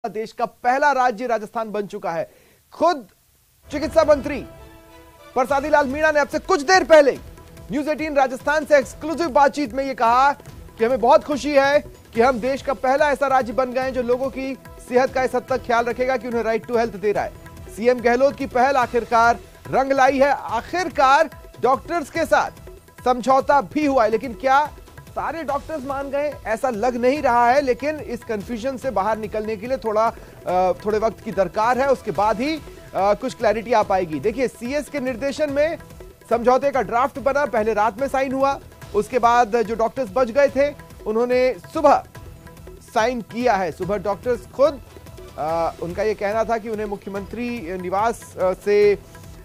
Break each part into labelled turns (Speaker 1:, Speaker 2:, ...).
Speaker 1: देश का पहला राज्य राजस्थान बन चुका है। खुद चिकित्सा मंत्री परसादी लाल मीणा ने अब से कुछ देर पहले न्यूज 18 राजस्थान से एक्सक्लूसिव बातचीत में यह कहा कि हमें बहुत खुशी है कि हम देश का पहला ऐसा राज्य बन गए हैं जो लोगों की सेहत का इस हद तक ख्याल रखेगा कि उन्हें राइट टू हेल्थ दे रहा है। सीएम गहलोत की पहल आखिरकार रंग लाई है। आखिरकार डॉक्टर्स के साथ समझौता भी हुआ है, लेकिन क्या सारे डॉक्टर्स मान गए? ऐसा लग नहीं रहा है, लेकिन इस कंफ्यूजन से बाहर निकलने के लिए थोड़े वक्त की दरकार है। उसके बाद ही कुछ क्लैरिटी आ पाएगी। देखिए, सीएस के निर्देशन में समझौते का ड्राफ्ट बना, पहले रात में साइन हुआ, उसके बाद जो डॉक्टर्स बच गए थे उन्होंने सुबह साइन किया है। सुबह डॉक्टर्स खुद उनका यह कहना था कि उन्हें मुख्यमंत्री निवास से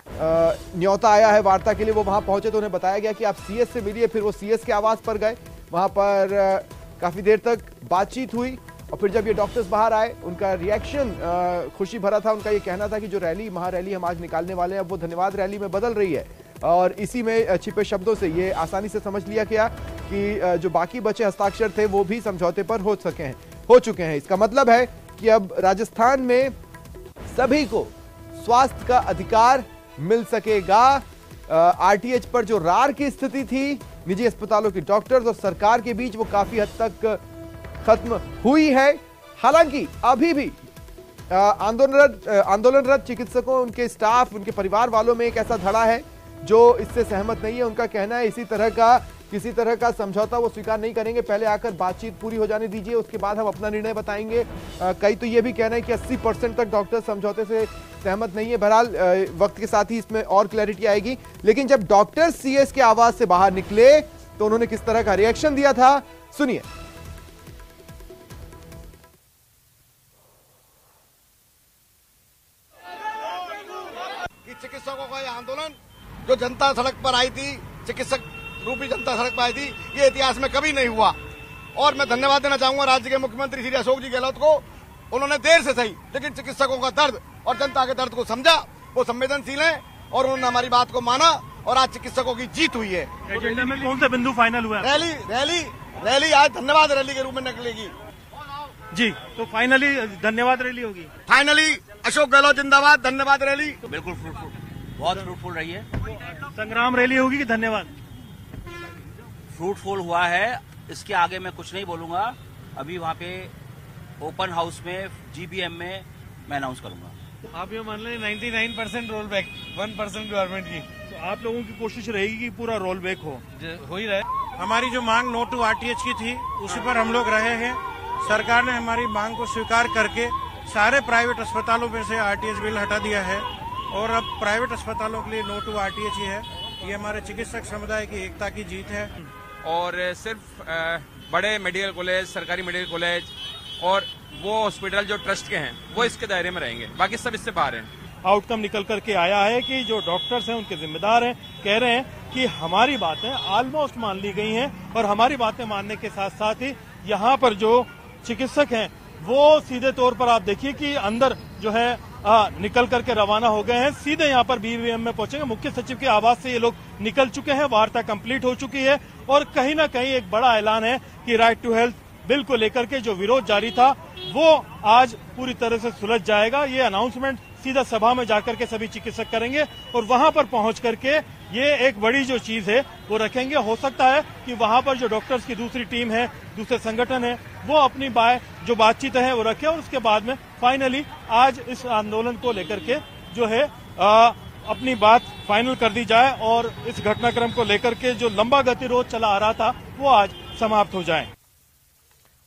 Speaker 1: न्योता आया है वार्ता के लिए। वो वहां पहुंचे तो उन्हें बताया गया कि आप सीएस से मिलिए। फिर वो सीएस के आवास पर गए, वहां पर काफी देर तक बातचीत हुई और फिर जब ये डॉक्टर्स बाहर आए उनका रिएक्शन खुशी भरा था। उनका ये कहना था कि जो रैली महारैली हम आज निकालने वाले हैं अब वो धन्यवाद रैली में बदल रही है। और इसी में छिपे शब्दों से ये आसानी से समझ लिया गया कि जो बाकी बचे हस्ताक्षर थे वो भी समझौते पर हो चुके हैं। इसका मतलब है कि अब राजस्थान में सभी को स्वास्थ्य का अधिकार मिल सकेगा। आरटीएच पर जो रार की स्थिति थी निजी अस्पतालों के डॉक्टर्स और सरकार के बीच, वो काफी हद तक खत्म हुई है। हालांकि अभी भी आंदोलनरत चिकित्सकों, उनके स्टाफ, उनके परिवार वालों में एक ऐसा धड़ा है जो इससे सहमत नहीं है। उनका कहना है किसी तरह का समझौता वो स्वीकार नहीं करेंगे। पहले आकर बातचीत पूरी हो जाने दीजिए, उसके बाद हम अपना निर्णय बताएंगे। कई तो ये भी कहना है कि 80% तक डॉक्टर समझौते से सहमत नहीं है। बहरहाल वक्त के साथ ही इसमें और क्लैरिटी आएगी। लेकिन जब डॉक्टर सीएस के आवास से बाहर निकले तो उन्होंने किस तरह का रिएक्शन दिया था, सुनिए।
Speaker 2: चिकित्सकों का यह आंदोलन, जो जनता सड़क पर आई थी, चिकित्सक रूपी जनता सड़क पर आई थी, ये इतिहास में कभी नहीं हुआ। और मैं धन्यवाद देना चाहूंगा राज्य के मुख्यमंत्री श्री अशोक जी गहलोत को। उन्होंने देर से सही लेकिन चिकित्सकों का दर्द और जनता के दर्द को समझा। वो संवेदनशील हैं और उन्होंने हमारी बात को माना और आज चिकित्सकों की जीत हुई है।
Speaker 3: एजेंडा में कौन सा बिंदु फाइनल हुआ?
Speaker 2: रैली आज धन्यवाद रैली के रूप में निकलेगी
Speaker 3: जी। तो फाइनली धन्यवाद रैली होगी।
Speaker 2: फाइनली अशोक गहलोत जिंदाबाद, धन्यवाद रैली
Speaker 4: बिल्कुल फ्रूटफुल, बहुत फ्रूटफुल रही है।
Speaker 3: संग्राम रैली होगी कि धन्यवाद?
Speaker 4: फ्रूटफुल हुआ है, इसके आगे मैं कुछ नहीं बोलूंगा। अभी वहाँ पे ओपन हाउस में जीबीएम में मैं अनाउंस करूंगा।
Speaker 3: आप ये मान लें 99% रोल बैक, 1% गवर्नमेंट की। तो आप लोगों की कोशिश रहेगी कि पूरा रोल बैक हो ही रहा है।
Speaker 5: हमारी जो मांग नो टू आरटीएच की थी उसी पर हम लोग रहे हैं। सरकार ने हमारी मांग को स्वीकार करके सारे प्राइवेट अस्पतालों में से आरटीएच बिल हटा दिया है और अब प्राइवेट अस्पतालों के लिए नो टू आरटीएच ही है। ये हमारे चिकित्सक समुदाय की एकता की जीत है।
Speaker 6: और सिर्फ बड़े मेडिकल कॉलेज, सरकारी मेडिकल कॉलेज और वो हॉस्पिटल जो ट्रस्ट के हैं वो इसके दायरे में रहेंगे, बाकी सब इससे बाहर हैं।
Speaker 3: आउटकम निकल करके आया है कि जो डॉक्टर्स हैं उनके जिम्मेदार हैं, कह रहे हैं कि हमारी बातें ऑलमोस्ट मान ली गई हैं और हमारी बातें मानने के साथ साथ ही यहाँ पर जो चिकित्सक हैं वो सीधे तौर पर आप देखिए कि अंदर जो है निकल करके रवाना हो गए हैं। सीधे यहाँ पर बीवीएम में पहुंचेंगे। मुख्य सचिव के आवास से ये लोग निकल चुके हैं। वार्ता कंप्लीट हो चुकी है और कहीं ना कहीं एक बड़ा ऐलान है कि राइट टू हेल्थ बिल को लेकर के जो विरोध जारी था वो आज पूरी तरह से सुलझ जाएगा। ये अनाउंसमेंट सीधा सभा में जाकर के सभी चिकित्सक करेंगे और वहां पर पहुंच करके ये एक बड़ी जो चीज है वो रखेंगे। हो सकता है कि वहां पर जो डॉक्टर्स की दूसरी टीम है, दूसरे संगठन है, वो अपनी जो बातचीत है वो रखे और उसके बाद में फाइनली आज इस आंदोलन को लेकर के जो है अपनी बात फाइनल कर दी जाए और इस घटनाक्रम को लेकर के जो लंबा गतिरोध चला आ रहा था वो आज समाप्त हो जाए।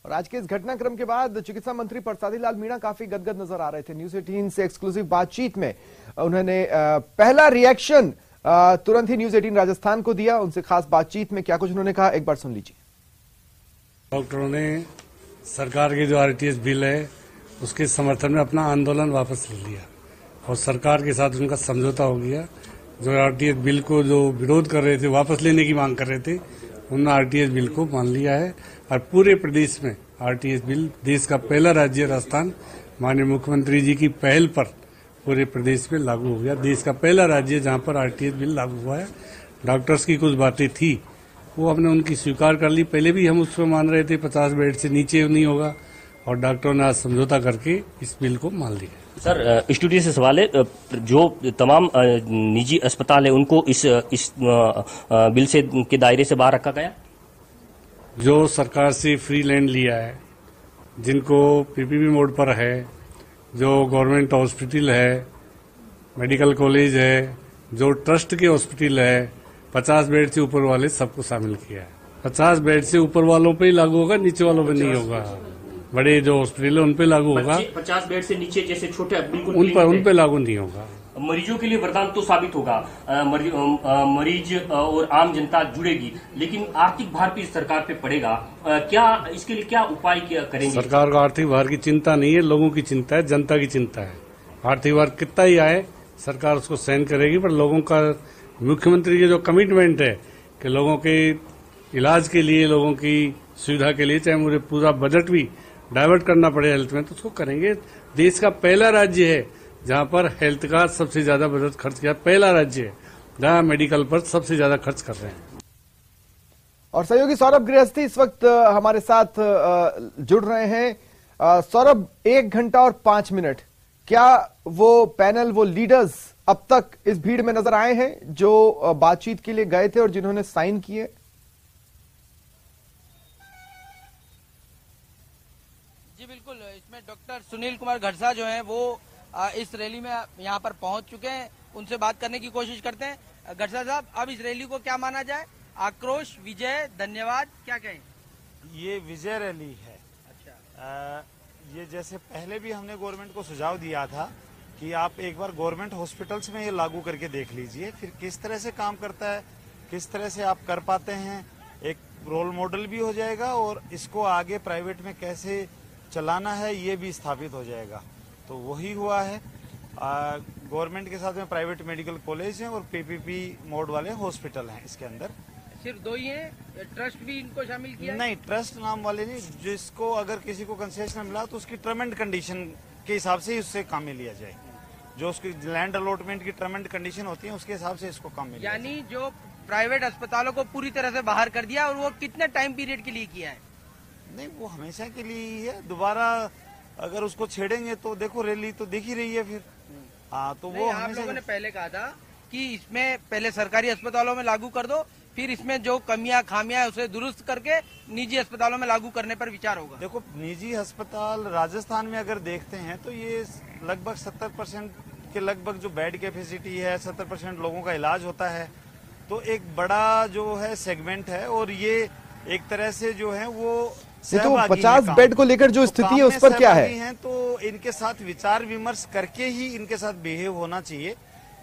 Speaker 1: और आज के इस घटनाक्रम के बाद चिकित्सा मंत्री परसादी लाल मीणा काफी गदगद नजर आ रहे थे। न्यूज 18 से एक्सक्लूसिव बातचीत में उन्होंने पहला रिएक्शन तुरंत ही न्यूज 18 राजस्थान को दिया। उनसे खास बातचीत में क्या कुछ उन्होंने कहा, एक बार सुन लीजिए।
Speaker 7: डॉक्टरों ने सरकार के जो आरटीएच बिल है उसके समर्थन में अपना आंदोलन वापस ले लिया और सरकार के साथ उनका समझौता हो गया। जो आरटीएच बिल को जो विरोध कर रहे थे, वापस लेने की मांग कर रहे थे, उन्होंने आरटीएच बिल को मान लिया है और पूरे प्रदेश में आरटीएच बिल, देश का पहला राज्य राजस्थान माननीय मुख्यमंत्री जी की पहल पर पूरे प्रदेश में लागू हो गया। देश का पहला राज्य जहां पर आरटीएच बिल लागू हुआ है। डॉक्टर्स की कुछ बातें थी वो हमने उनकी स्वीकार कर ली। पहले भी हम उसको मान रहे थे 50 बेड से नीचे नहीं होगा, और डॉक्टरों ने आज समझौता करके इस बिल को मान लिया।
Speaker 8: सर, स्टूडियो से सवाल है, जो तमाम निजी अस्पताल है उनको इस बिल से के दायरे से बाहर रखा गया।
Speaker 7: जो सरकार से फ्री लैंड लिया है, जिनको पीपीपी मोड पर है, जो गवर्नमेंट हॉस्पिटल है, मेडिकल कॉलेज है, जो ट्रस्ट के हॉस्पिटल है, 50 बेड से ऊपर वाले सबको शामिल किया है। 50 बेड से ऊपर वालों पे ही लागू होगा, नीचे वालों पे नहीं होगा। बड़े जो हॉस्पिटल है उन पे लागू होगा।
Speaker 8: 50 बेड से नीचे जैसे छोटे बिल्कुल
Speaker 7: उन पे लागू नहीं होगा।
Speaker 8: मरीजों के लिए वरदान तो साबित होगा, मरीज और आम जनता जुड़ेगी, लेकिन आर्थिक भार भी सरकार पे पड़ेगा। क्या इसके लिए क्या उपाय करेंगे?
Speaker 7: सरकार को आर्थिक भार की चिंता नहीं है, लोगों की चिंता है, जनता की चिंता है। आर्थिक भार कितना ही आए सरकार उसको सहन करेगी, पर लोगों का, मुख्यमंत्री की जो कमिटमेंट है कि लोगों के इलाज के लिए, लोगों की सुविधा के लिए, चाहे मुझे पूरा बजट भी डाइवर्ट करना पड़े हेल्थ में, तो उसको करेंगे। देश का पहला राज्य है जहां पर हेल्थ का सबसे ज्यादा बजट खर्च किया, पहला राज्य है जहां मेडिकल पर सबसे ज्यादा खर्च कर रहे हैं।
Speaker 1: और सहयोगी सौरभ गृहस्थी इस वक्त हमारे साथ जुड़ रहे हैं। सौरभ, 1 घंटा और 5 मिनट, क्या वो पैनल, वो लीडर्स अब तक इस भीड़ में नजर आए हैं जो बातचीत के लिए गए थे और जिन्होंने साइन किए?
Speaker 9: जी बिल्कुल, इसमें डॉक्टर सुनील कुमार घड़सा जो हैं वो इस रैली में यहाँ पर पहुंच चुके हैं। उनसे बात करने की कोशिश करते हैं। घड़सा साहब, अब इस रैली को क्या माना जाए? आक्रोश, विजय, धन्यवाद, क्या कहें?
Speaker 5: ये विजय रैली है।
Speaker 9: अच्छा,
Speaker 5: ये जैसे पहले भी हमने गवर्नमेंट को सुझाव दिया था कि आप एक बार गवर्नमेंट हॉस्पिटल्स में ये लागू करके देख लीजिए, फिर किस तरह से काम करता है, किस तरह से आप कर पाते हैं, एक रोल मॉडल भी हो जाएगा और इसको आगे प्राइवेट में कैसे चलाना है ये भी स्थापित हो जाएगा। तो वही हुआ है। गवर्नमेंट के साथ में प्राइवेट मेडिकल कॉलेज हैं और पीपीपी मोड वाले हॉस्पिटल हैं। इसके अंदर
Speaker 9: सिर्फ 2 ही हैं? ट्रस्ट भी इनको शामिल किया है?
Speaker 5: नहीं, ट्रस्ट नाम वाले नहीं। जिसको अगर किसी को कंसेशन मिला तो उसकी टर्म एंड कंडीशन के हिसाब से ही उससे काम में लिया जाए। जो उसकी लैंड अलॉटमेंट की टर्म एंड कंडीशन होती है उसके हिसाब से इसको काम में लिया जाए।
Speaker 9: यानी जो प्राइवेट अस्पतालों को पूरी तरह से बाहर कर दिया, और वो कितने टाइम पीरियड के लिए किया है?
Speaker 5: नहीं, वो हमेशा के लिए ही है। दोबारा अगर उसको छेड़ेंगे तो देखो रैली तो दिख ही रही है फिर। हाँ, तो वो
Speaker 9: आप लोगों ने पहले कहा था कि इसमें पहले सरकारी अस्पतालों में लागू कर दो, फिर इसमें जो कमियां खामियां उसे दुरुस्त करके निजी अस्पतालों में लागू करने पर विचार होगा।
Speaker 5: देखो, निजी अस्पताल राजस्थान में अगर देखते हैं तो ये लगभग 70% के लगभग जो बेड कैपेसिटी है, 70% लोगों का इलाज होता है। तो एक बड़ा जो है सेगमेंट है और ये एक तरह से जो है वो
Speaker 1: तो 50 बेड को लेकर जो स्थिति है उस पर क्या है?
Speaker 5: तो इनके साथ विचार विमर्श करके ही इनके साथ बिहेव होना चाहिए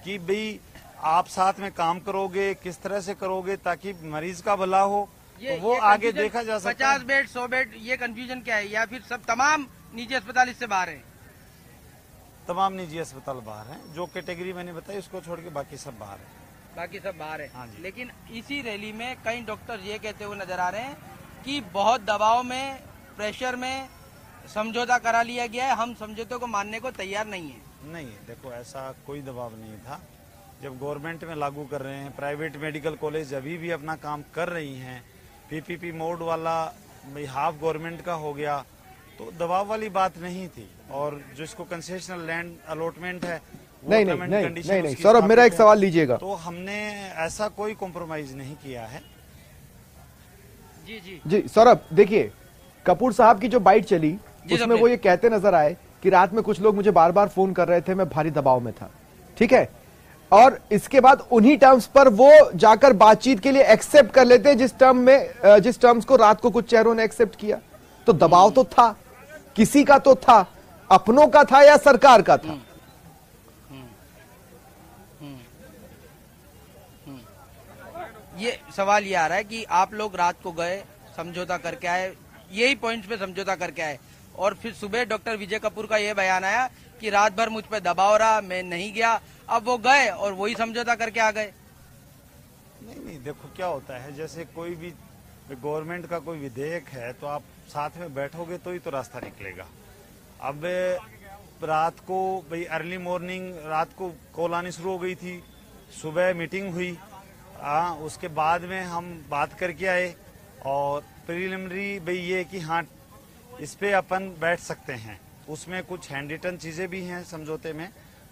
Speaker 5: कि भाई आप साथ में काम करोगे, किस तरह से करोगे ताकि मरीज का भला हो। तो वो आगे देखा जा सकता है।
Speaker 9: 50 बेड, 100 बेड, ये कंफ्यूजन क्या है? या फिर सब तमाम निजी अस्पताल इससे बाहर हैं?
Speaker 5: तमाम निजी अस्पताल बाहर हैं। जो कैटेगरी मैंने बताई उसको छोड़ के बाकी सब बाहर है।
Speaker 9: बाकी सब बाहर है।
Speaker 5: हाँ जी।
Speaker 9: लेकिन इसी रैली में कई डॉक्टर ये कहते हुए नजर आ रहे हैं कि बहुत दबाव में, प्रेशर में समझौता करा लिया गया है, हम समझौते को मानने को तैयार नहीं है।
Speaker 5: नहीं, देखो ऐसा कोई दबाव नहीं था। जब गवर्नमेंट में लागू कर रहे हैं, प्राइवेट मेडिकल कॉलेज अभी भी अपना काम कर रही हैं, पीपीपी मोड वाला हाफ गवर्नमेंट का हो गया, तो दबाव वाली बात नहीं थी। और जिसको कंसेशनल लैंड अलॉटमेंट है,
Speaker 1: नहीं, सौरभ, मेरा एक सवाल लीजिएगा।
Speaker 5: तो हमने ऐसा कोई कॉम्प्रोमाइज नहीं किया है।
Speaker 1: जी सौरभ, देखिए, कपूर साहब की जो बाइट चली उसमें वो ये कहते नजर आए कि रात में कुछ लोग मुझे बार बार फोन कर रहे थे, मैं भारी दबाव में था। ठीक है, और इसके बाद उन्हीं टर्म्स पर वो जाकर बातचीत के लिए एक्सेप्ट कर लेते हैं जिस टर्म्स को रात को कुछ चेहरों ने एक्सेप्ट किया। तो दबाव तो था, किसी का तो था, अपनों का था या सरकार का था?
Speaker 9: ये सवाल ये आ रहा है कि आप लोग रात को गए, समझौता करके आए, यही पॉइंट्स पे समझौता करके आए, और फिर सुबह डॉक्टर विजय कपूर का ये बयान आया कि रात भर मुझ पे दबाव रहा, मैं नहीं गया। अब वो गए और वही समझौता करके आ गए।
Speaker 5: नहीं, देखो क्या होता है, जैसे कोई भी गवर्नमेंट का कोई विधेयक है तो आप साथ में बैठोगे तो ही तो रास्ता निकलेगा। अब रात को भाई अर्ली मॉर्निंग रात को कॉल आनी शुरू हो गई थी, सुबह मीटिंग हुई, उसके बाद में हम बात करके आए और प्रिलिमिनरी भाई ये कि हाँ
Speaker 10: इस पे अपन बैठ सकते हैं। उसमें कुछ हैंड रिटन चीजें भी हैं समझौते में,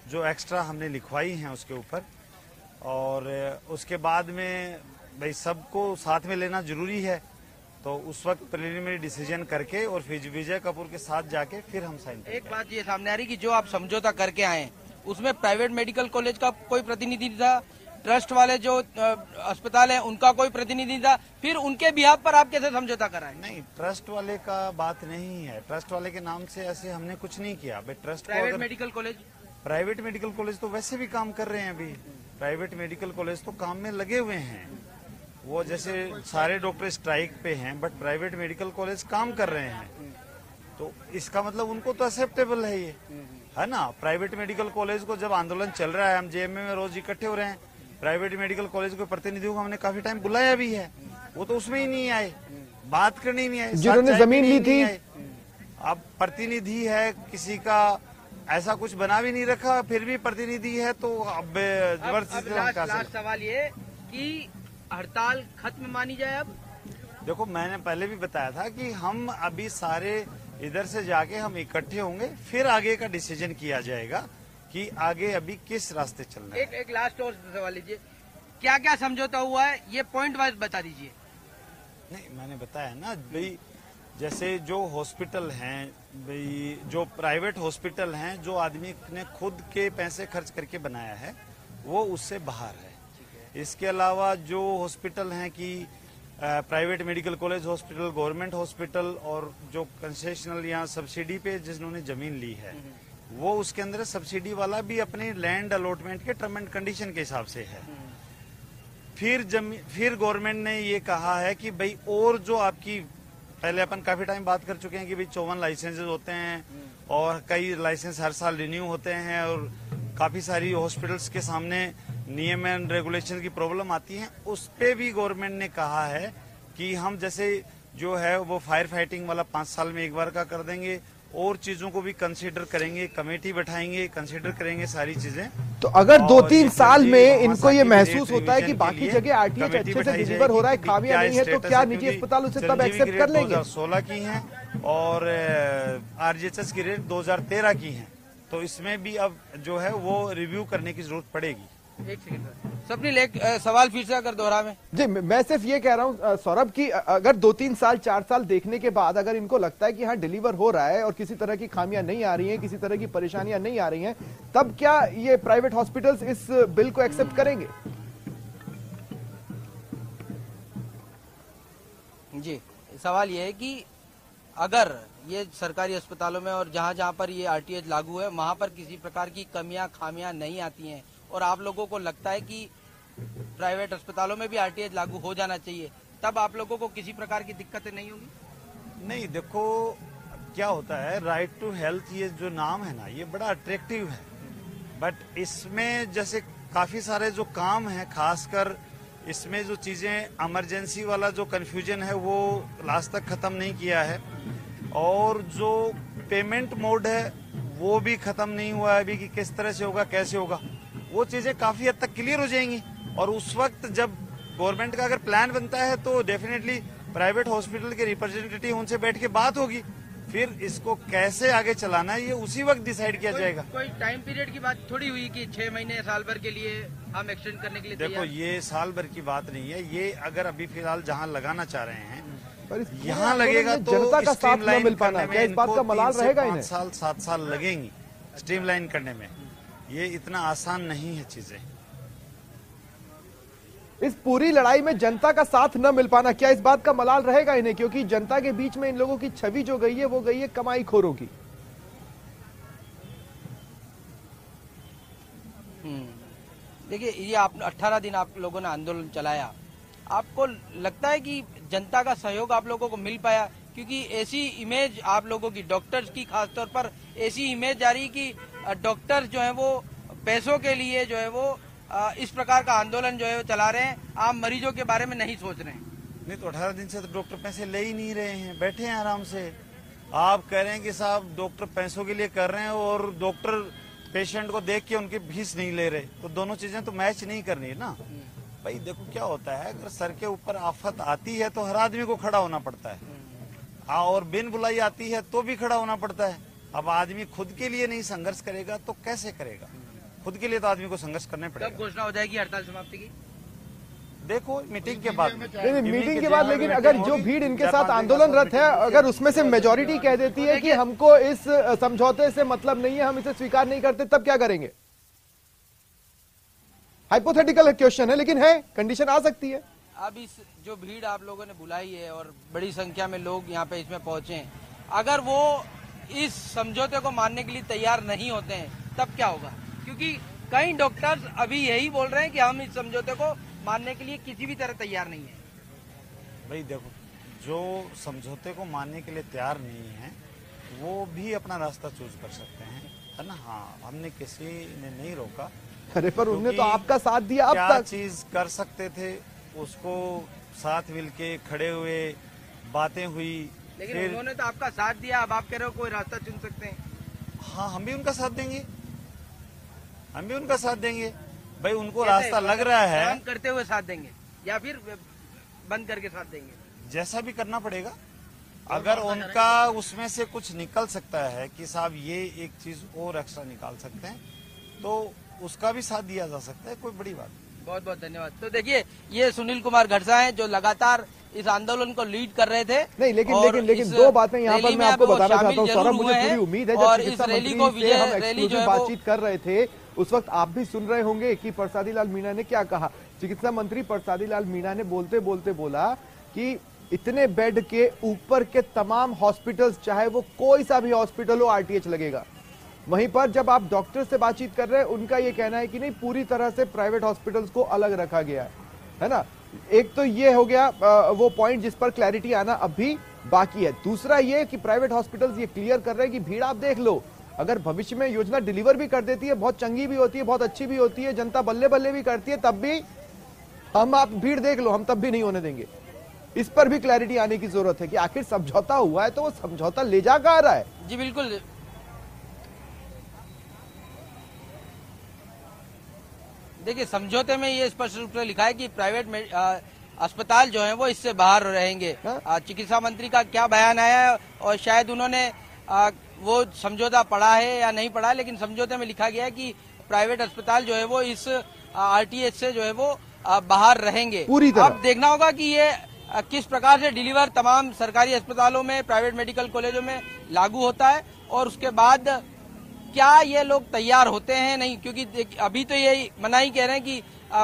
Speaker 10: जो एक्स्ट्रा हमने लिखवाई हैं उसके ऊपर। और उसके बाद में भाई सबको साथ में लेना जरूरी है, तो उस वक्त प्रिलिमिनरी डिसीजन करके और फिर विजय कपूर के साथ जाके फिर हम साइन करेंगे।
Speaker 9: एक बात ये सामने आ रही कि जो आप समझौता करके आए उसमें प्राइवेट मेडिकल कॉलेज का कोई प्रतिनिधि था, ट्रस्ट वाले जो अस्पताल है उनका कोई प्रतिनिधि था, फिर उनके बिहाफ पर आप कैसे समझौता कराए?
Speaker 10: नहीं, ट्रस्ट वाले का बात नहीं है। ट्रस्ट वाले के नाम से ऐसे हमने कुछ नहीं किया। Trust
Speaker 9: private medical college,
Speaker 10: private medical college तो वैसे भी काम कर रहे हैं। अभी प्राइवेट मेडिकल कॉलेज तो काम में लगे हुए हैं। वो जैसे सारे डॉक्टर स्ट्राइक पे हैं, बट प्राइवेट मेडिकल कॉलेज काम कर रहे हैं, तो इसका मतलब उनको तो एक्सेप्टेबल है ये, है ना। प्राइवेट मेडिकल कॉलेज को जब आंदोलन चल रहा है, हम जेएमए में रोज इकट्ठे हो रहे हैं, प्राइवेट मेडिकल कॉलेज के प्रतिनिधियों को हमने काफी टाइम बुलाया भी है, वो तो उसमें ही नहीं आए, बात करने ही नहीं आए।
Speaker 1: जिन्होंने जमीन ली थी,
Speaker 10: अब प्रतिनिधि है किसी का, ऐसा कुछ बना भी नहीं रखा, फिर भी प्रतिनिधि है, तो अब
Speaker 9: लास्ट सवाल ये कि हड़ताल खत्म मानी जाए? अब
Speaker 10: देखो, मैंने पहले भी बताया था कि हम अभी सारे इधर से जाके हम इकट्ठे होंगे, फिर आगे का डिसीजन किया जाएगा कि आगे अभी किस रास्ते चलना है।
Speaker 9: एक लास्ट और सवाल लीजिए, क्या क्या समझौता हुआ है ये पॉइंट वाइज बता दीजिए।
Speaker 10: नहीं, मैंने बताया ना भाई, जैसे जो हॉस्पिटल हैं भाई, जो प्राइवेट हॉस्पिटल हैं, जो आदमी ने खुद के पैसे खर्च करके बनाया है, वो उससे बाहर है। इसके अलावा जो हॉस्पिटल हैं कि private medical college hospital, government hospital, और जो कंसेशनल या सब्सिडी पे जिन्होंने जमीन ली है, वो उसके अंदर सब्सिडी वाला भी अपने लैंड अलॉटमेंट के टर्म एंड कंडीशन के हिसाब से है। फिर गवर्नमेंट ने ये कहा है कि भाई, और जो आपकी पहले अपन काफी टाइम बात कर चुके हैं कि भाई 54 लाइसेंसेज होते हैं और कई लाइसेंस हर साल रिन्यू होते हैं, और काफी सारी हॉस्पिटल्स के सामने नियम एंड रेगुलेशन की प्रॉब्लम आती है। उस पे भी गवर्नमेंट ने कहा है कि हम जैसे जो है वो फायर फाइटिंग वाला 5 साल में एक बार का कर देंगे, और चीजों को भी कंसीडर करेंगे, कमेटी बैठाएंगे, कंसीडर करेंगे सारी चीजें।
Speaker 1: तो अगर 2-3 साल में इनको ये महसूस होता है कि बाकी जगह आरटीएच अच्छे से डिलीवर हो रहा है, खामियां नहीं है, तो क्या निजी अस्पताल उसे तब एक्सेप्ट कर लेंगे?
Speaker 10: 2016 की हैं और आरजीएचएस की रेट 2013 की हैं, तो इसमें भी अब जो है वो रिव्यू करने की जरूरत पड़ेगी।
Speaker 9: एक सेकंड सपनील, एक सवाल फिर से अगर दोहरा में।
Speaker 1: जी, मैं सिर्फ ये कह रहा हूं सौरभ की, अगर 2-3 साल 4 साल देखने के बाद अगर इनको लगता है कि हाँ डिलीवर हो रहा है और किसी तरह की खामियां नहीं आ रही हैं, किसी तरह की परेशानियां नहीं आ रही हैं, तब क्या ये प्राइवेट हॉस्पिटल्स इस बिल को एक्सेप्ट करेंगे?
Speaker 9: जी, सवाल ये है कि अगर ये सरकारी अस्पतालों में और जहां जहां पर ये आरटीएच लागू है, वहां पर किसी प्रकार की कमियां खामियां नहीं आती हैं, और आप लोगों को लगता है कि प्राइवेट अस्पतालों में भी आरटीएच लागू हो जाना चाहिए, तब आप लोगों को किसी प्रकार की दिक्कतें नहीं होंगी?
Speaker 10: नहीं, देखो क्या होता है, राइट टू हेल्थ ये जो नाम है ना, ये बड़ा अट्रैक्टिव है, बट इसमें जैसे काफी सारे जो काम है, खासकर इसमें जो चीजें इमरजेंसी वाला जो कंफ्यूजन है वो लास्ट तक खत्म नहीं किया है, और जो पेमेंट मोड है वो भी खत्म नहीं हुआ है अभी कि किस तरह से होगा, कैसे होगा, वो चीजें काफी हद तक क्लियर हो जाएंगी। और उस वक्त जब गवर्नमेंट का अगर प्लान बनता है तो डेफिनेटली प्राइवेट हॉस्पिटल के रिप्रेजेंटेटिव उनसे बैठ के बात होगी, फिर इसको कैसे आगे चलाना है ये उसी वक्त डिसाइड किया जाएगा।
Speaker 9: कोई टाइम पीरियड की बात थोड़ी हुई कि 6 महीने साल भर के लिए हम एक्सटेंड करने के लिए
Speaker 10: देखो, ये साल भर की बात नहीं है, ये अगर अभी फिलहाल जहाँ लगाना चाह रहे हैं यहाँ लगेगा तो
Speaker 1: जनता का साथ न मिल पाना, क्या इस बात का मलाल रहेगा इन्हें?
Speaker 10: 5 साल 7 साल लगेंगी स्ट्रीमलाइन करने में, ये इतना आसान नहीं है चीजें।
Speaker 1: इस पूरी लड़ाई में जनता का साथ न मिल पाना, क्या इस बात का मलाल रहेगा इन्हें? क्योंकि जनता के बीच में इन लोगों की छवि जो गई है वो गई है कमाई खोरों की।
Speaker 9: देखिए, ये आप 18 दिन आप लोगों ने आंदोलन चलाया, आपको लगता है कि जनता का सहयोग आप लोगों को मिल पाया? क्योंकि ऐसी इमेज आप लोगों की, डॉक्टर्स की खासतौर पर ऐसी इमेज जा रही कि डॉक्टर जो है वो पैसों के लिए जो है वो इस प्रकार का आंदोलन जो है वो चला रहे हैं, आम मरीजों के बारे में नहीं सोच रहे हैं।
Speaker 10: नहीं तो 18 दिन से तो डॉक्टर पैसे ले ही नहीं रहे हैं, बैठे हैं आराम से। आप कह रहे हैं कि साहब डॉक्टर पैसों के लिए कर रहे हैं और डॉक्टर पेशेंट को देख के उनकी फीस नहीं ले रहे, तो दोनों चीजें तो मैच नहीं करनी है ना भाई। देखो क्या होता है, अगर सर के ऊपर आफत आती है तो हर आदमी को खड़ा होना पड़ता है। और बिन बुलाई आती है तो भी खड़ा होना पड़ता है। अब आदमी खुद के लिए नहीं संघर्ष करेगा तो कैसे करेगा? खुद के लिए तो आदमी को संघर्ष करने पड़ेगा।
Speaker 9: कब घोषणा हो जाएगी हड़ताल समाप्ति की?
Speaker 10: देखो मीटिंग के बाद।
Speaker 1: मीटिंग के बाद, लेकिन अगर जो भीड़ इनके साथ आंदोलनरत है, अगर उसमें से मेजॉरिटी कह देती है कि हमको इस समझौते से मतलब नहीं है, हम इसे स्वीकार नहीं करते, तब क्या करेंगे? हाइपोथेटिकल क्वेश्चन है, लेकिन है, कंडीशन आ सकती है।
Speaker 9: अब इस जो भीड़ आप लोगों ने बुलाई है और बड़ी संख्या में लोग यहाँ पे इसमें पहुंचे हैं, अगर वो इस समझौते को मानने के लिए तैयार नहीं होते हैं तब क्या होगा? क्योंकि कई डॉक्टर्स अभी यही बोल रहे हैं कि हम इस समझौते को मानने के लिए किसी भी तरह तैयार नहीं है।
Speaker 10: भाई देखो, जो समझौते को मानने के लिए तैयार नहीं है वो भी अपना रास्ता चूज कर सकते हैं, है ना। हाँ, हमने किसी ने नहीं रोका।
Speaker 1: अरे पर उन्होंने तो आपका साथ दिया। अब
Speaker 10: क्या
Speaker 1: तक
Speaker 10: चीज कर सकते थे उसको साथ मिलके खड़े हुए, बातें हुई,
Speaker 9: लेकिन उन्होंने तो आपका साथ दिया। अब आप कह रहे हो कोई रास्ता चुन सकते हैं।
Speaker 10: हाँ, हम भी उनका साथ देंगे, हम भी उनका साथ देंगे। भाई उनको रास्ता लग रहा है,
Speaker 9: काम करते हुए साथ देंगे या फिर बंद करके साथ देंगे,
Speaker 10: जैसा भी करना पड़ेगा। अगर उनका उसमें से कुछ निकल सकता है कि साहब ये एक चीज और एक्स्ट्रा निकाल सकते हैं, तो उसका भी साथ दिया जा सकता है, कोई बड़ी बात नहीं।
Speaker 9: बहुत बहुत धन्यवाद। तो देखिए, ये सुनील कुमार घड़सा हैं जो लगातार इस आंदोलन को लीड कर रहे थे।
Speaker 1: नहीं, लेकिन दो बातें यहाँ पर मैं आपको बताना चाहता हूँ सौरभ, मुझे पूरी उम्मीद है जब चिकित्सा मंत्री से हम एक्सक्लूसिव बातचीत कर रहे थे उस वक्त आप भी सुन रहे होंगे कि प्रसादी लाल मीणा ने क्या कहा। चिकित्सा मंत्री प्रसादी लाल मीणा ने बोलते बोलते बोला कि इतने बेड के ऊपर के तमाम हॉस्पिटल्स, चाहे वो कोई सा भी हॉस्पिटल हो, आरटीएच लगेगा। वहीं पर जब आप डॉक्टर से बातचीत कर रहे हैं, उनका ये कहना है कि नहीं, पूरी तरह से प्राइवेट हॉस्पिटल्स को अलग रखा गया है ना। एक तो ये हो गया वो पॉइंट जिस पर क्लैरिटी आना अभी बाकी है। दूसरा ये कि प्राइवेट हॉस्पिटल्स ये क्लियर कर रहे हैं कि भीड़ आप देख लो, अगर भविष्य में योजना डिलीवर भी कर देती है, बहुत चंगी भी होती है, बहुत अच्छी भी होती है, जनता बल्ले बल्ले भी करती है, तब भी हम, आप भीड़ देख लो, हम तब भी नहीं होने देंगे। इस पर भी क्लैरिटी आने की जरूरत है कि आखिर समझौता हुआ है तो वो समझौता ले जा कहां रहा है।
Speaker 9: जी बिल्कुल, देखिए समझौते में ये स्पष्ट रूप से लिखा है कि प्राइवेट अस्पताल जो है वो इससे बाहर रहेंगे। चिकित्सा मंत्री का क्या बयान आया है और शायद उन्होंने वो समझौता पढ़ा है या नहीं पढ़ा, लेकिन समझौते में लिखा गया है कि प्राइवेट अस्पताल जो है वो इस आरटीएच से जो है वो बाहर रहेंगे
Speaker 1: पूरी तरह।
Speaker 9: अब देखना होगा कि ये किस प्रकार से डिलीवर तमाम सरकारी अस्पतालों में, प्राइवेट मेडिकल कॉलेजों में लागू होता है और उसके बाद क्या ये लोग तैयार होते हैं नहीं, क्योंकि अभी तो ये मना ही कह रहे हैं कि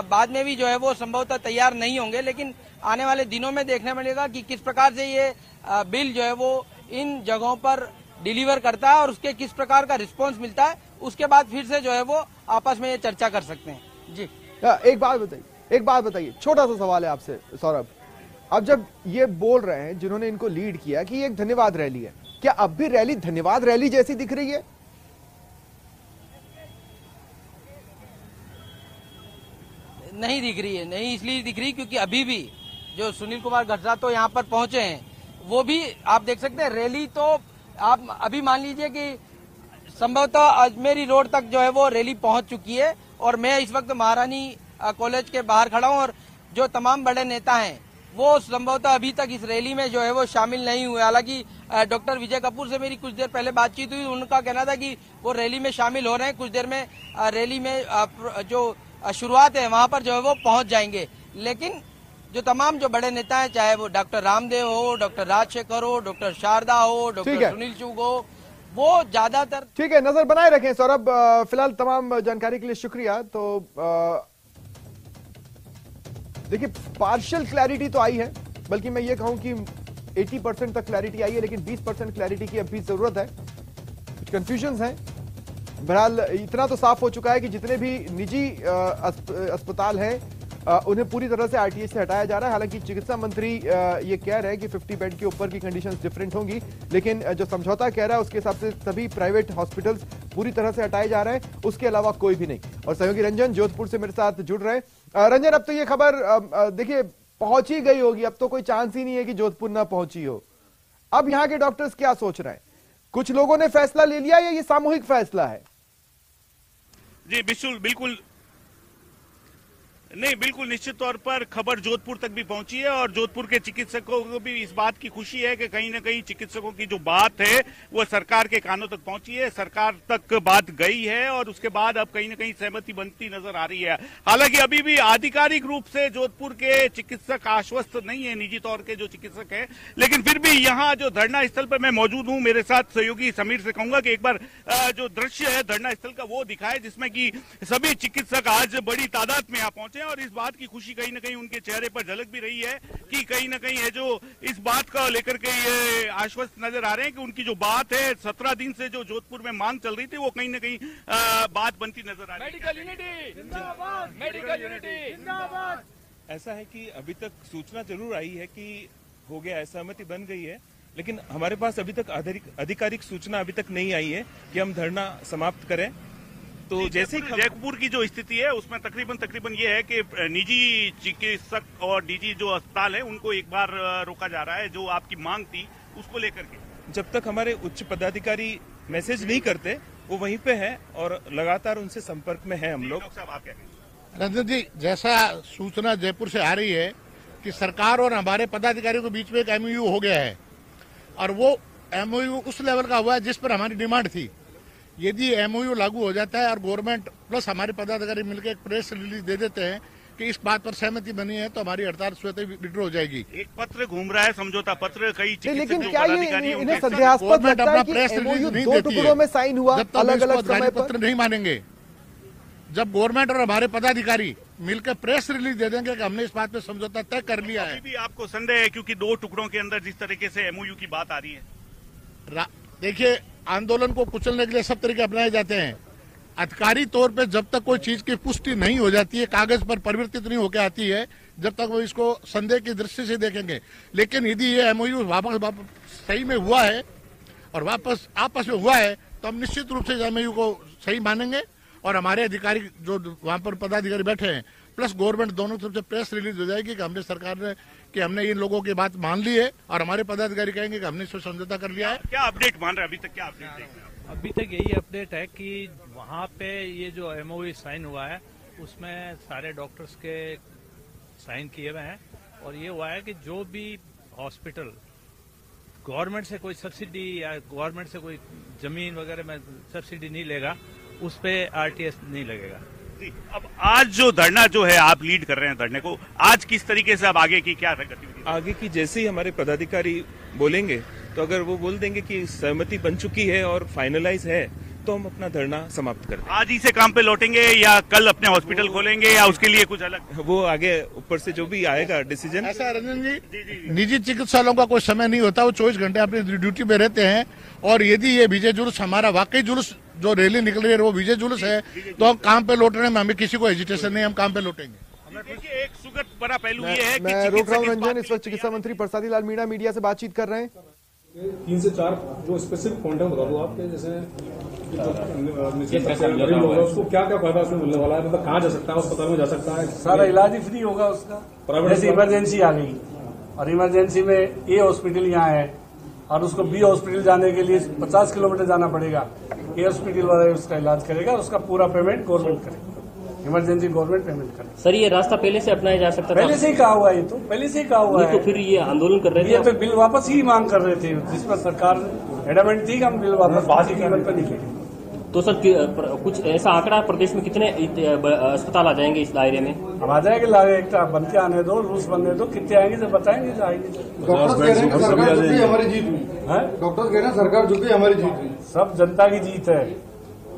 Speaker 9: बाद में भी जो है वो संभवतः तैयार नहीं होंगे, लेकिन आने वाले दिनों में देखने मिलेगा कि किस प्रकार से ये बिल जो है वो इन जगहों पर डिलीवर करता है और उसके किस प्रकार का रिस्पांस मिलता है। उसके बाद फिर से जो है वो आपस में ये चर्चा कर सकते हैं। जी
Speaker 1: एक बात बताइए, छोटा सा सवाल है आपसे सौरभ। अब जब ये बोल रहे हैं जिन्होंने इनको लीड किया कि ये एक धन्यवाद रैली है, क्या अब भी रैली धन्यवाद रैली जैसी दिख रही है?
Speaker 9: नहीं दिख रही है, नहीं इसलिए दिख रही क्योंकि अभी भी जो सुनील कुमार घड़सा तो यहाँ पर पहुंचे हैं, वो भी आप देख सकते हैं। रैली तो आप अभी मान लीजिए कि संभवतः अजमेरी रोड तक जो है वो रैली पहुंच चुकी है और मैं इस वक्त महारानी कॉलेज के बाहर खड़ा हूं और जो तमाम बड़े नेता हैं वो संभवतः अभी तक इस रैली में जो है वो शामिल नहीं हुए। हालांकि डॉक्टर विजय कपूर से मेरी कुछ देर पहले बातचीत हुई, उनका कहना था कि वो रैली में शामिल हो रहे हैं, कुछ देर में रैली में जो शुरुआत है वहां पर जो है वो पहुंच जाएंगे। लेकिन जो तमाम जो बड़े नेता हैं, चाहे वो डॉक्टर रामदेव हो, डॉक्टर राजशेखर हो, डॉक्टर शारदा हो, डॉक्टर सुनील चूग हो, वो ज्यादातर।
Speaker 1: ठीक है, नजर बनाए रखें सौरभ। फिलहाल तमाम जानकारी के लिए शुक्रिया। तो देखिए, पार्शियल क्लैरिटी तो आई है, बल्कि मैं ये कहूं कि 80% तक क्लैरिटी आई है, लेकिन 20% क्लैरिटी की अभी जरूरत है। कुछ कंफ्यूजन है। बहरहाल इतना तो साफ हो चुका है कि जितने भी निजी अस्पताल हैं उन्हें पूरी तरह से आरटीएच से हटाया जा रहा है। हालांकि चिकित्सा मंत्री ये कह रहे हैं कि 50 बेड के ऊपर की कंडीशंस डिफरेंट होंगी, लेकिन जो समझौता कह रहा है उसके हिसाब से सभी प्राइवेट हॉस्पिटल्स पूरी तरह से हटाए जा रहे हैं, उसके अलावा कोई भी नहीं। और सहयोगी रंजन जोधपुर से मेरे साथ जुड़ रहे हैं। रंजन, अब तो ये खबर देखिए पहुंच ही गई होगी, अब तो कोई चांस ही नहीं है कि जोधपुर ना पहुंची हो। अब यहाँ के डॉक्टर्स क्या सोच रहे हैं? कुछ लोगों ने फैसला ले लिया या ये सामूहिक फैसला है?
Speaker 11: जी बिल्कुल नहीं, बिल्कुल निश्चित तौर पर खबर जोधपुर तक भी पहुंची है और जोधपुर के चिकित्सकों को भी इस बात की खुशी है कि कहीं न कहीं चिकित्सकों की जो बात है वो सरकार के कानों तक पहुंची है, सरकार तक बात गई है और उसके बाद अब कहीं न कहीं सहमति बनती नजर आ रही है। हालांकि अभी भी आधिकारिक रूप से जोधपुर के चिकित्सक आश्वस्त नहीं है, निजी तौर के जो चिकित्सक है, लेकिन फिर भी यहाँ जो धरना स्थल पर मैं मौजूद हूँ, मेरे साथ सहयोगी समीर से कहूंगा कि एक बार जो दृश्य है धरना स्थल का वो दिखाए, जिसमें कि सभी चिकित्सक आज बड़ी तादाद में यहाँ पहुंचे और इस बात की खुशी कहीं न कहीं उनके चेहरे पर झलक भी रही है कि कहीं न कहीं है जो इस बात का लेकर के ये आश्वस्त नजर आ रहे हैं कि उनकी जो बात है 17 दिन से जो जोधपुर में मांग चल रही थी वो कहीं न कहीं बात बनती नजर आ रही है। मेडिकल यूनिटी जिंदाबाद, मेडिकल यूनिटी जिंदाबाद।
Speaker 3: ऐसा है कि अभी तक सूचना जरूर आई है कि हो गया, सहमति बन गई है, लेकिन हमारे पास अभी तक आधिकारिक सूचना अभी तक नहीं आई है कि हम धरना समाप्त करें। तो जैसे ही जयपुर की जो स्थिति है उसमें तकरीबन ये है कि निजी चिकित्सक और निजी जो अस्पताल है उनको एक बार रोका जा रहा है, जो आपकी मांग थी उसको लेकर के। जब तक हमारे उच्च पदाधिकारी मैसेज नहीं करते वो वहीं पे है और लगातार उनसे संपर्क में है हम लोग।
Speaker 12: रंजन जी, जैसा सूचना जयपुर से आ रही है कि सरकार और हमारे पदाधिकारियों के बीच में एक एमओयू हो गया है और वो एमओयू उस लेवल का हुआ है जिस पर हमारी डिमांड थी। यदि एमओयू लागू हो जाता है और गवर्नमेंट प्लस हमारे पदाधिकारी मिलकर एक प्रेस रिलीज दे देते हैं कि इस बात पर सहमति बनी है तो हमारी हड़ताल स्वतः विड्रॉ हो जाएगी।
Speaker 11: एक पत्र घूम रहा है, समझौता पत्र, कई
Speaker 1: लेकिन क्या ये इन्हें संदेहास्पद लगता है कि एमओयू दो टुकड़ों में साइन हुआ, अलग-अलग समय पर
Speaker 12: पत्र नहीं मानेंगे। जब गवर्नमेंट और हमारे पदाधिकारी मिलकर प्रेस रिलीज दे देंगे कि हमने इस बात पे समझौता तय कर लिया है।
Speaker 11: अभी भी आपको संदेह है क्योंकि दो टुकड़ों के अंदर जिस तरीके से एमओयू की बात आ रही है?
Speaker 12: देखिए, आंदोलन को कुचलने के लिए सब तरीके अपनाए जाते हैं। अधिकारी तौर पे जब तक कोई चीज की पुष्टि नहीं हो जाती है, कागज पर परिवर्तित नहीं होकर आती है, जब तक वो इसको संदेह की दृष्टि से देखेंगे। लेकिन यदि ये एमओयू वापस सही में हुआ है और वापस आपस में हुआ है तो हम निश्चित रूप से एमओयू को सही मानेंगे और हमारे अधिकारी जो वहां पर पदाधिकारी बैठे हैं प्लस गवर्नमेंट दोनों तरफ से प्रेस रिलीज हो जाएगी कि हमने सरकार ने कि हमने इन लोगों की बात मान ली है और हमारे पदाधिकारी कहेंगे कि हमने इसको समझौता कर लिया है।
Speaker 11: क्या अपडेट मान रहे हैं अभी तक? क्या अपडेट?
Speaker 13: अभी तक यही अपडेट है कि वहाँ पे ये जो एमओयू साइन हुआ है उसमें सारे डॉक्टर्स के साइन किए हुए हैं और ये हुआ है कि जो भी हॉस्पिटल गवर्नमेंट से कोई सब्सिडी या गवर्नमेंट से कोई जमीन वगैरह में सब्सिडी नहीं लेगा उस पे आरटीएस नहीं लगेगा।
Speaker 11: अब आज जो धरना जो है आप लीड कर रहे हैं धरने को, आज किस तरीके से अब आगे की क्या गतिविधि?
Speaker 3: आगे की जैसे ही हमारे पदाधिकारी बोलेंगे तो अगर वो बोल देंगे कि सहमति बन चुकी है और फाइनलाइज है तो हम अपना धरना समाप्त कर देंगे।
Speaker 11: आज ही से काम पे लौटेंगे या कल अपने हॉस्पिटल खोलेंगे या उसके लिए कुछ अलग?
Speaker 3: वो आगे ऊपर से जो भी आएगा डिसीजन।
Speaker 12: ऐसा रंजन जी, निजी चिकित्सालयों का कोई समय नहीं होता, वो 24 घंटे अपनी ड्यूटी पे रहते हैं और यदि ये विजय जुलूस हमारा वाकई जुलूस जो रैली निकल रही है वो विजय जुलूस है तो हम काम पे लौटने में हमें किसी को हेजिटेशन नहीं, हम काम पे लौटेंगे।
Speaker 11: देखिए, एक सुखद बड़ा पहलू ये है कि
Speaker 1: मैं रोक रहा हूं रंजन, इस वक्त चिकित्सा मंत्री प्रसादी लाल मीणा मीडिया से बातचीत कर रहे हैं।
Speaker 14: 3 से 4 जो स्पेसिफिक पॉइंट है बता दो आपके, जैसे गरीब लोग उसको क्या क्या फायदा उसमें मिलने वाला है, मतलब कहाँ जा सकता है, अस्पताल में जा सकता है,
Speaker 15: सारा इलाज ही फ्री होगा उसका। जैसे इमरजेंसी आ गई और इमरजेंसी में ए हॉस्पिटल यहाँ है और उसको बी हॉस्पिटल जाने के लिए 50 किलोमीटर जाना पड़ेगा, ए हॉस्पिटल वाला उसका इलाज करेगा, उसका पूरा पेमेंट गवर्नमेंट करेगा, इमरजेंसी गवर्नमेंट पेमेंट करेगा।
Speaker 8: सर, ये रास्ता पहले से अपनाया जा सकता था?
Speaker 15: पहले से ही कहा हुआ है, ये तो पहले से ही कहा हुआ है।
Speaker 8: तो फिर ये आंदोलन कर रहे थे?
Speaker 15: ये तो बिल वापस ही मांग कर रहे थे, जिस पर सरकार एडमेंट थी कि हम बिल वापस बाकी कीमत पर निकलेंगे।
Speaker 8: तो सर कुछ ऐसा आंकड़ा प्रदेश में कितने अस्पताल आ जाएंगे इस दायरे में?
Speaker 15: अब आ जाएंगे, लागे एक बन के आने दो, रूल्स बनने दो, कितने आएंगे जब बताएंगे जो आएंगे।
Speaker 14: हमारी जीत हुई है, डॉक्टर कह रहे हैं सरकार झुकी हमारी जीत हुई।
Speaker 15: सब जनता की जीत है,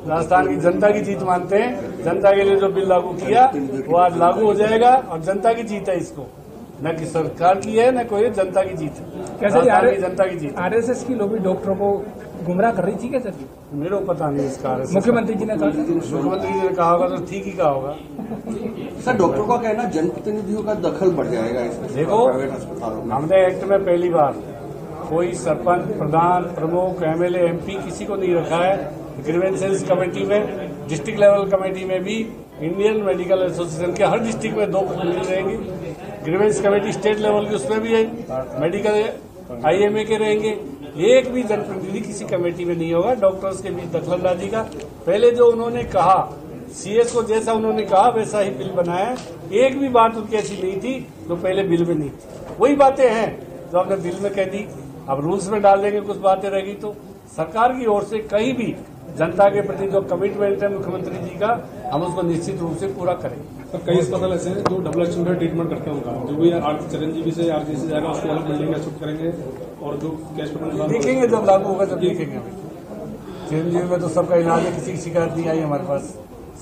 Speaker 15: राजस्थान की जनता की जीत मानते हैं। जनता के लिए जो बिल लागू किया वो आज लागू हो जाएगा और जनता की जीत है, इसको न कि सरकार की है न कोई, जनता की जीत है।
Speaker 16: कैसे
Speaker 15: जनता की जीत?
Speaker 16: आरएसएस की लोग डॉक्टरों को गुमराह कर रही थी क्या सर?
Speaker 15: मेरे को पता नहीं इसका।
Speaker 16: मुख्यमंत्री जी ने कहा,
Speaker 15: मुख्यमंत्री जी ने कहा होगा तो ठीक ही कहा होगा।
Speaker 17: सर, डॉक्टरों का कहना जनप्रतिनिधियों का दखल बढ़ जाएगा इसमें।
Speaker 15: देखो, हमने एक्ट में पहली बार कोई सरपंच, प्रधान, प्रमुख, एमएलए, एमपी किसी को नहीं रखा है। ग्रीवेंसेस कमेटी में, डिस्ट्रिक्ट लेवल कमेटी में भी इंडियन मेडिकल एसोसिएशन के हर डिस्ट्रिक्ट में 2 प्रतिनिधि रहेंगे। ग्रीवेंस कमेटी स्टेट लेवल की उसमें भी है, मेडिकल आईएमए के रहेंगे। एक भी जनप्रतिनिधि किसी कमेटी में नहीं होगा। डॉक्टर्स के बीच दखलंदाजी का पहले जो उन्होंने कहा सीएस को जैसा उन्होंने कहा वैसा ही बिल बनाया है। एक भी बात उनकी ऐसी नहीं थी जो पहले बिल में नहीं थी। वही बातें हैं जो हमने बिल में कह दी, अब रूल्स में डाल देंगे, कुछ बातें रहेगी। तो सरकार की ओर से कहीं भी जनता के प्रति जो कमिटमेंट है मुख्यमंत्री जी का, हम उसको निश्चित रूप से पूरा करेंगे।
Speaker 18: सर, कई अस्पताल ऐसे हैं जो डबल एक्शन का ट्रीटमेंट करते हैं, उनका जो भी चिरंजीवी से आरजीसी जाएगा उसको अलग बिल्डिंग में शिफ्ट करेंगे, और जो कैश पेमेंट
Speaker 15: देखेंगे जब लागू होगा तब देखेंगे। चिरंजीवी में तो सबका इलाज है, किसी की शिकायत नहीं आई हमारे पास,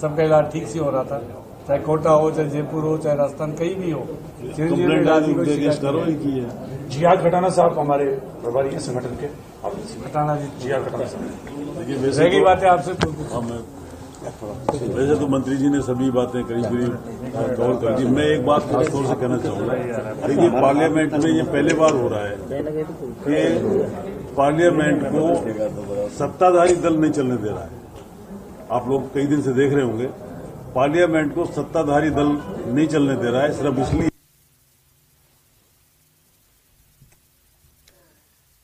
Speaker 15: सबका इलाज ठीक से हो रहा था, चाहे कोटा हो, चाहे जयपुर हो, चाहे राजस्थान, कहीं भी हो। चिरंजीवी में इलाज की कोई शिकायत नहीं है।
Speaker 18: जिया खटाना साहब हमारे प्रभारी हैं संगठन के,
Speaker 15: खटाना जी,
Speaker 18: जिया खटाना साहब।
Speaker 15: देखिए वैसे बातें आपसे
Speaker 19: वैसे तो मंत्री जी ने सभी बातें करीब कवर कर दी। मैं एक बात खास तौर से कहना चाहूंगा, देखिए पार्लियामेंट में ये पहली बार हो रहा है कि पार्लियामेंट को सत्ताधारी दल नहीं चलने दे रहा है। आप लोग कई दिन से देख रहे होंगे, पार्लियामेंट को सत्ताधारी दल नहीं चलने दे रहा है, सिर्फ इसलिए।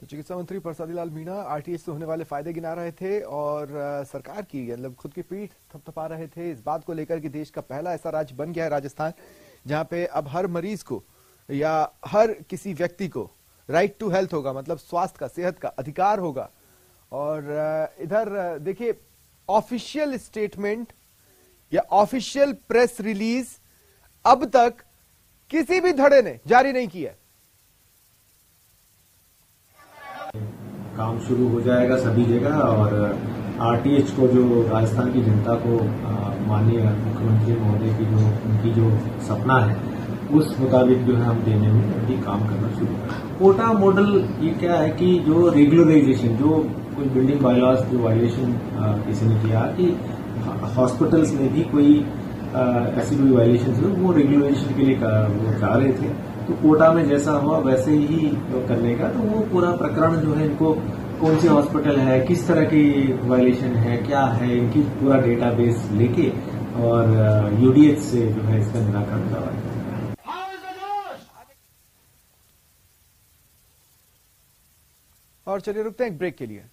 Speaker 1: चिकित्सा मंत्री परसादी लाल मीणा आरटीएच से होने वाले फायदे गिना रहे थे और सरकार की मतलब खुद की पीठ थपथपा रहे थे इस बात को लेकर कि देश का पहला ऐसा राज्य बन गया है राजस्थान, जहां पे अब हर मरीज को या हर किसी व्यक्ति को राइट टू हेल्थ होगा, मतलब स्वास्थ्य का, सेहत का अधिकार होगा। और इधर देखिए ऑफिशियल स्टेटमेंट या ऑफिशियल प्रेस रिलीज अब तक किसी भी धड़े ने जारी नहीं किया।
Speaker 20: काम शुरू हो जाएगा सभी जगह और आरटीएच को जो राजस्थान की जनता को माननीय मुख्यमंत्री महोदय की जो उनकी जो सपना है उस मुताबिक जो है हम देने में अभी काम करना शुरू करें। कोटा मॉडल ये क्या है कि जो रेगुलराइजेशन, जो कोई बिल्डिंग बायलॉज जो वायलेशन किसी ने किया कि हॉस्पिटल्स में भी कोई ऐसी कोई वायलेशन थी, वो रेगुलराइजेशन के लिए वो चाह रहे थे। तो कोटा में जैसा हुआ वैसे ही करने का, तो वो पूरा प्रकरण जो है इनको कौन से हॉस्पिटल है, किस तरह की वायलेशन है, क्या है, इनकी पूरा डेटाबेस लेके और यूडीएच से जो है इसका निराकरण करवाएंगे।
Speaker 1: और चलिए रुकते हैं एक ब्रेक के लिए।